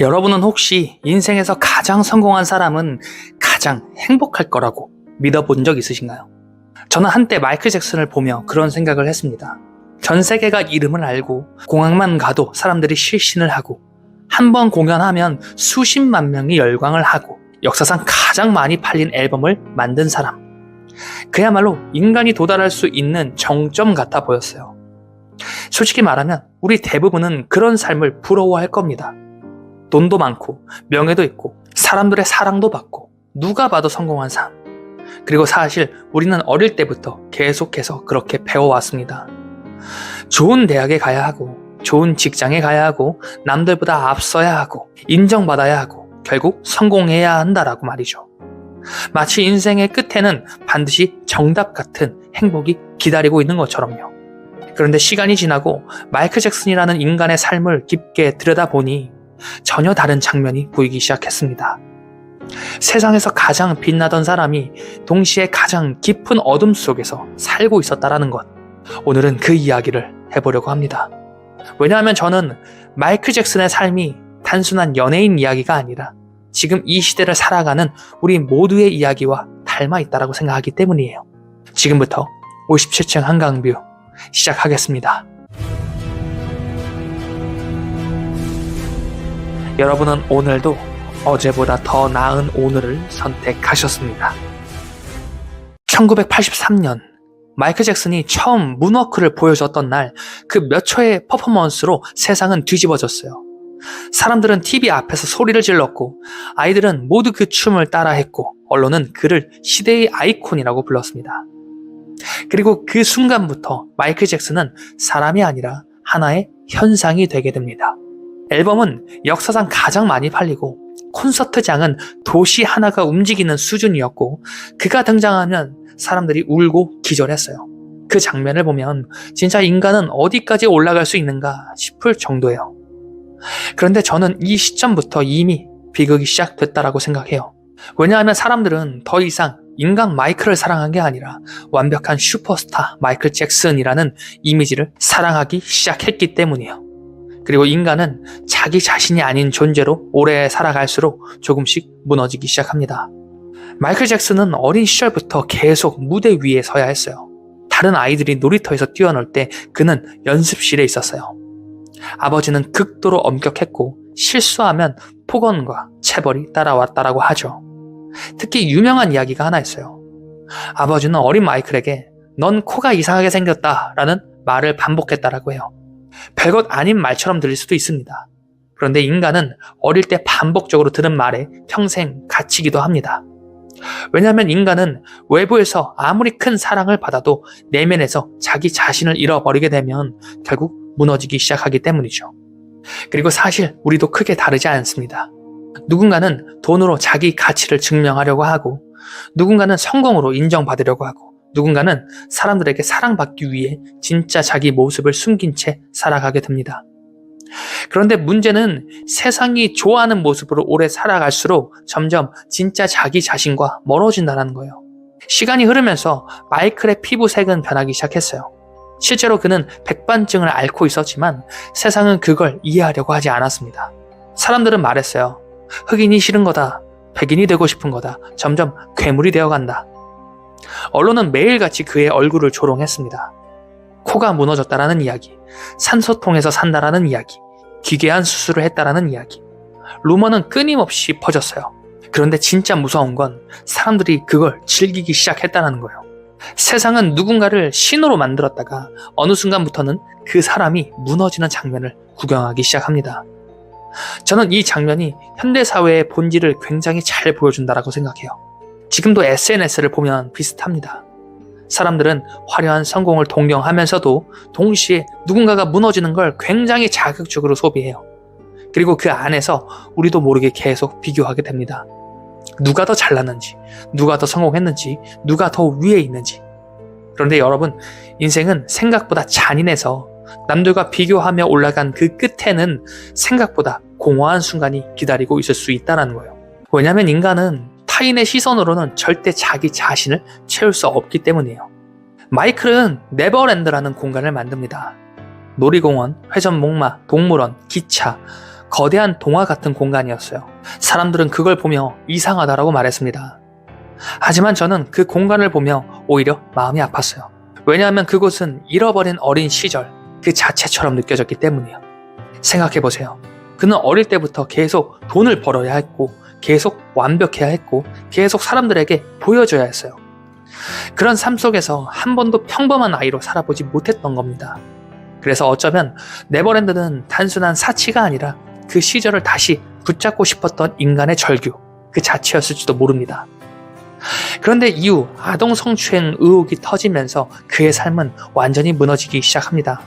여러분은 혹시 인생에서 가장 성공한 사람은 가장 행복할 거라고 믿어본 적 있으신가요? 저는 한때 마이클 잭슨을 보며 그런 생각을 했습니다. 전 세계가 이름을 알고 공항만 가도 사람들이 실신을 하고 한 번 공연하면 수십만 명이 열광을 하고 역사상 가장 많이 팔린 앨범을 만든 사람. 그야말로 인간이 도달할 수 있는 정점 같아 보였어요. 솔직히 말하면 우리 대부분은 그런 삶을 부러워할 겁니다. 돈도 많고 명예도 있고 사람들의 사랑도 받고 누가 봐도 성공한 삶. 그리고 사실 우리는 어릴 때부터 계속해서 그렇게 배워왔습니다. 좋은 대학에 가야 하고 좋은 직장에 가야 하고 남들보다 앞서야 하고 인정받아야 하고 결국 성공해야 한다라고 말이죠. 마치 인생의 끝에는 반드시 정답 같은 행복이 기다리고 있는 것처럼요. 그런데 시간이 지나고 마이클 잭슨이라는 인간의 삶을 깊게 들여다보니 전혀 다른 장면이 보이기 시작했습니다. 세상에서 가장 빛나던 사람이 동시에 가장 깊은 어둠 속에서 살고 있었다라는 것. 오늘은 그 이야기를 해보려고 합니다. 왜냐하면 저는 마이클 잭슨의 삶이 단순한 연예인 이야기가 아니라 지금 이 시대를 살아가는 우리 모두의 이야기와 닮아 있다고 생각하기 때문이에요. 지금부터 57층 한강뷰 시작하겠습니다. 여러분은 오늘도 어제보다 더 나은 오늘을 선택하셨습니다. 1983년 마이클 잭슨이 처음 문워크를 보여줬던 날 그 몇 초의 퍼포먼스로 세상은 뒤집어졌어요. 사람들은 TV 앞에서 소리를 질렀고 아이들은 모두 그 춤을 따라했고 언론은 그를 시대의 아이콘이라고 불렀습니다. 그리고 그 순간부터 마이클 잭슨은 사람이 아니라 하나의 현상이 되게 됩니다. 앨범은 역사상 가장 많이 팔리고 콘서트장은 도시 하나가 움직이는 수준이었고 그가 등장하면 사람들이 울고 기절했어요. 그 장면을 보면 진짜 인간은 어디까지 올라갈 수 있는가 싶을 정도예요. 그런데 저는 이 시점부터 이미 비극이 시작됐다라고 생각해요. 왜냐하면 사람들은 더 이상 인간 마이클을 사랑한 게 아니라 완벽한 슈퍼스타 마이클 잭슨이라는 이미지를 사랑하기 시작했기 때문이에요. 그리고 인간은 자기 자신이 아닌 존재로 오래 살아갈수록 조금씩 무너지기 시작합니다. 마이클 잭슨은 어린 시절부터 계속 무대 위에 서야 했어요. 다른 아이들이 놀이터에서 뛰어놀 때 그는 연습실에 있었어요. 아버지는 극도로 엄격했고 실수하면 폭언과 체벌이 따라왔다라고 하죠. 특히 유명한 이야기가 하나 있어요. 아버지는 어린 마이클에게 넌 코가 이상하게 생겼다라는 말을 반복했다라고 해요. 별것 아닌 말처럼 들릴 수도 있습니다. 그런데 인간은 어릴 때 반복적으로 들은 말에 평생 갇히기도 합니다. 왜냐하면 인간은 외부에서 아무리 큰 사랑을 받아도 내면에서 자기 자신을 잃어버리게 되면 결국 무너지기 시작하기 때문이죠. 그리고 사실 우리도 크게 다르지 않습니다. 누군가는 돈으로 자기 가치를 증명하려고 하고 누군가는 성공으로 인정받으려고 하고 누군가는 사람들에게 사랑받기 위해 진짜 자기 모습을 숨긴 채 살아가게 됩니다. 그런데 문제는 세상이 좋아하는 모습으로 오래 살아갈수록 점점 진짜 자기 자신과 멀어진다는 거예요. 시간이 흐르면서 마이클의 피부색은 변하기 시작했어요. 실제로 그는 백반증을 앓고 있었지만 세상은 그걸 이해하려고 하지 않았습니다. 사람들은 말했어요. 흑인이 싫은 거다. 백인이 되고 싶은 거다. 점점 괴물이 되어간다. 언론은 매일같이 그의 얼굴을 조롱했습니다. 코가 무너졌다라는 이야기, 산소통에서 산다라는 이야기, 기괴한 수술을 했다라는 이야기. 루머는 끊임없이 퍼졌어요. 그런데 진짜 무서운 건 사람들이 그걸 즐기기 시작했다는 거예요. 세상은 누군가를 신으로 만들었다가 어느 순간부터는 그 사람이 무너지는 장면을 구경하기 시작합니다. 저는 이 장면이 현대사회의 본질을 굉장히 잘 보여준다라고 생각해요. 지금도 SNS를 보면 비슷합니다. 사람들은 화려한 성공을 동경하면서도 동시에 누군가가 무너지는 걸 굉장히 자극적으로 소비해요. 그리고 그 안에서 우리도 모르게 계속 비교하게 됩니다. 누가 더 잘났는지, 누가 더 성공했는지, 누가 더 위에 있는지. 그런데 여러분, 인생은 생각보다 잔인해서 남들과 비교하며 올라간 그 끝에는 생각보다 공허한 순간이 기다리고 있을 수 있다는 거예요. 왜냐하면 인간은 타인의 시선으로는 절대 자기 자신을 채울 수 없기 때문이에요. 마이클은 네버랜드라는 공간을 만듭니다. 놀이공원, 회전목마, 동물원, 기차, 거대한 동화 같은 공간이었어요. 사람들은 그걸 보며 이상하다라고 말했습니다. 하지만 저는 그 공간을 보며 오히려 마음이 아팠어요. 왜냐하면 그곳은 잃어버린 어린 시절 그 자체처럼 느껴졌기 때문이에요. 생각해보세요. 그는 어릴 때부터 계속 돈을 벌어야 했고, 계속 완벽해야 했고, 계속 사람들에게 보여줘야 했어요. 그런 삶 속에서 한 번도 평범한 아이로 살아보지 못했던 겁니다. 그래서 어쩌면 네버랜드는 단순한 사치가 아니라 그 시절을 다시 붙잡고 싶었던 인간의 절규 그 자체였을지도 모릅니다. 그런데 이후 아동 성추행 의혹이 터지면서 그의 삶은 완전히 무너지기 시작합니다.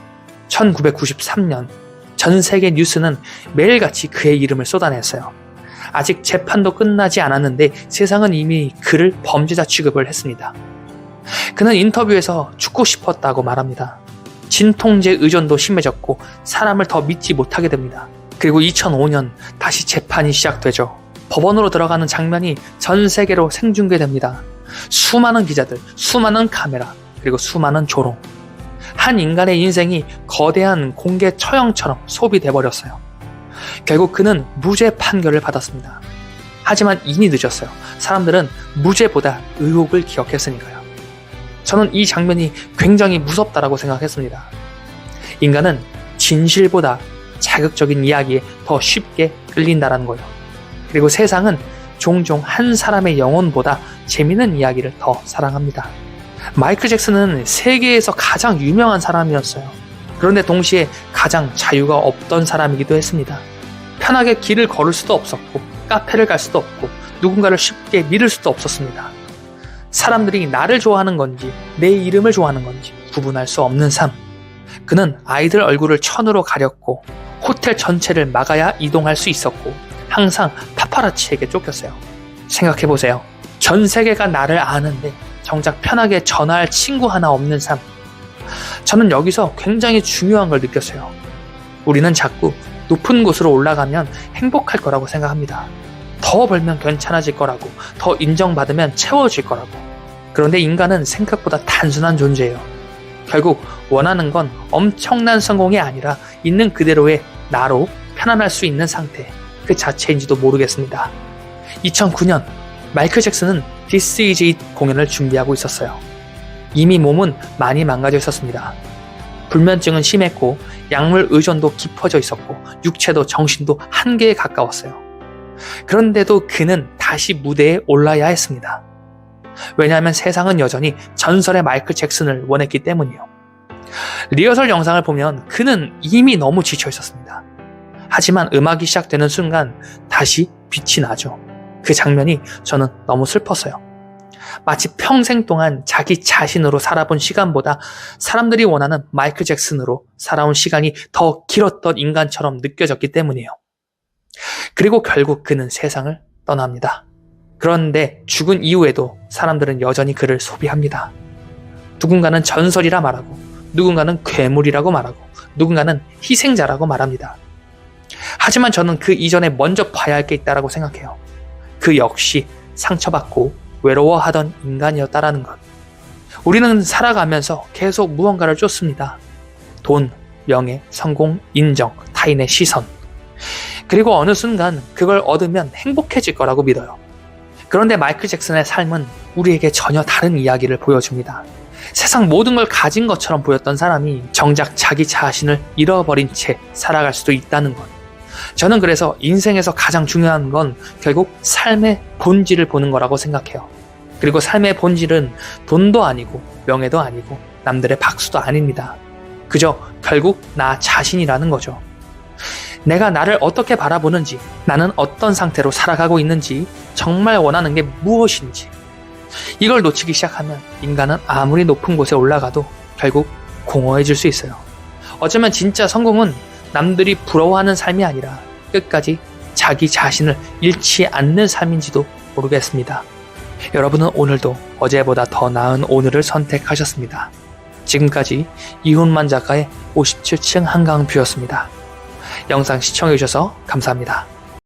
1993년 전 세계 뉴스는 매일같이 그의 이름을 쏟아냈어요. 아직 재판도 끝나지 않았는데 세상은 이미 그를 범죄자 취급을 했습니다. 그는 인터뷰에서 죽고 싶었다고 말합니다. 진통제 의존도 심해졌고 사람을 더 믿지 못하게 됩니다. 그리고 2005년 다시 재판이 시작되죠. 법원으로 들어가는 장면이 전 세계로 생중계됩니다. 수많은 기자들, 수많은 카메라, 그리고 수많은 조롱. 한 인간의 인생이 거대한 공개 처형처럼 소비돼 버렸어요. 결국 그는 무죄 판결을 받았습니다. 하지만 이미 늦었어요. 사람들은 무죄보다 의혹을 기억했으니까요. 저는 이 장면이 굉장히 무섭다라고 생각했습니다. 인간은 진실보다 자극적인 이야기에 더 쉽게 끌린다는 거예요. 그리고 세상은 종종 한 사람의 영혼보다 재미있는 이야기를 더 사랑합니다. 마이클 잭슨은 세계에서 가장 유명한 사람이었어요. 그런데 동시에 가장 자유가 없던 사람이기도 했습니다. 편하게 길을 걸을 수도 없었고, 카페를 갈 수도 없고, 누군가를 쉽게 믿을 수도 없었습니다. 사람들이 나를 좋아하는 건지 내 이름을 좋아하는 건지 구분할 수 없는 삶. 그는 아이들 얼굴을 천으로 가렸고 호텔 전체를 막아야 이동할 수 있었고 항상 파파라치에게 쫓겼어요. 생각해보세요. 전 세계가 나를 아는데 정작 편하게 전화할 친구 하나 없는 삶. 저는 여기서 굉장히 중요한 걸 느꼈어요. 우리는 자꾸 높은 곳으로 올라가면 행복할 거라고 생각합니다. 더 벌면 괜찮아질 거라고, 더 인정받으면 채워질 거라고. 그런데 인간은 생각보다 단순한 존재예요. 결국 원하는 건 엄청난 성공이 아니라 있는 그대로의 나로 편안할 수 있는 상태, 그 자체인지도 모르겠습니다. 2009년 마이클 잭슨은 This Is It 공연을 준비하고 있었어요. 이미 몸은 많이 망가져 있었습니다. 불면증은 심했고 약물 의존도 깊어져 있었고 육체도 정신도 한계에 가까웠어요. 그런데도 그는 다시 무대에 올라야 했습니다. 왜냐하면 세상은 여전히 전설의 마이클 잭슨을 원했기 때문이에요. 리허설 영상을 보면 그는 이미 너무 지쳐 있었습니다. 하지만 음악이 시작되는 순간 다시 빛이 나죠. 그 장면이 저는 너무 슬펐어요. 마치 평생 동안 자기 자신으로 살아본 시간보다 사람들이 원하는 마이클 잭슨으로 살아온 시간이 더 길었던 인간처럼 느껴졌기 때문이에요. 그리고 결국 그는 세상을 떠납니다. 그런데 죽은 이후에도 사람들은 여전히 그를 소비합니다. 누군가는 전설이라 말하고, 누군가는 괴물이라고 말하고, 누군가는 희생자라고 말합니다. 하지만 저는 그 이전에 먼저 봐야 할 게 있다고 생각해요. 그 역시 상처받고 외로워하던 인간이었다라는 것. 우리는 살아가면서 계속 무언가를 쫓습니다. 돈, 명예, 성공, 인정, 타인의 시선. 그리고 어느 순간 그걸 얻으면 행복해질 거라고 믿어요. 그런데 마이클 잭슨의 삶은 우리에게 전혀 다른 이야기를 보여줍니다. 세상 모든 걸 가진 것처럼 보였던 사람이 정작 자기 자신을 잃어버린 채 살아갈 수도 있다는 것. 저는 그래서 인생에서 가장 중요한 건 결국 삶의 본질을 보는 거라고 생각해요. 그리고 삶의 본질은 돈도 아니고 명예도 아니고 남들의 박수도 아닙니다. 그저 결국 나 자신이라는 거죠. 내가 나를 어떻게 바라보는지, 나는 어떤 상태로 살아가고 있는지, 정말 원하는 게 무엇인지. 이걸 놓치기 시작하면 인간은 아무리 높은 곳에 올라가도 결국 공허해질 수 있어요. 어쩌면 진짜 성공은 남들이 부러워하는 삶이 아니라 끝까지 자기 자신을 잃지 않는 삶인지도 모르겠습니다. 여러분은 오늘도 어제보다 더 나은 오늘을 선택하셨습니다. 지금까지 이훈만 작가의 57층 한강뷰였습니다. 영상 시청해주셔서 감사합니다.